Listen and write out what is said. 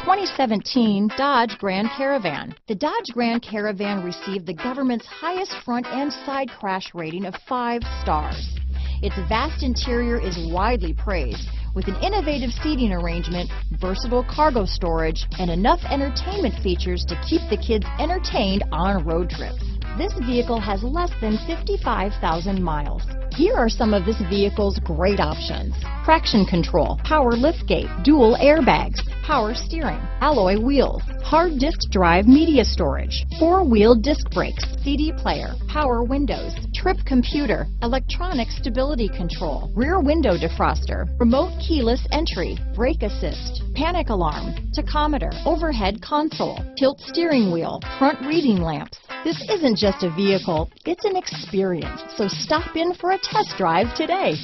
2017 Dodge Grand Caravan. The Dodge Grand Caravan received the government's highest front and side crash rating of 5 stars. Its vast interior is widely praised, with an innovative seating arrangement, versatile cargo storage, and enough entertainment features to keep the kids entertained on road trips. This vehicle has less than 55,000 miles. Here are some of this vehicle's great options: traction control, power liftgate, dual airbags, power steering, alloy wheels, hard disk drive media storage, 4-wheel disc brakes, CD player, power windows, trip computer, electronic stability control, rear window defroster, remote keyless entry, brake assist, panic alarm, tachometer, overhead console, tilt steering wheel, front reading lamps. This isn't just a vehicle, it's an experience, so stop in for a test drive today.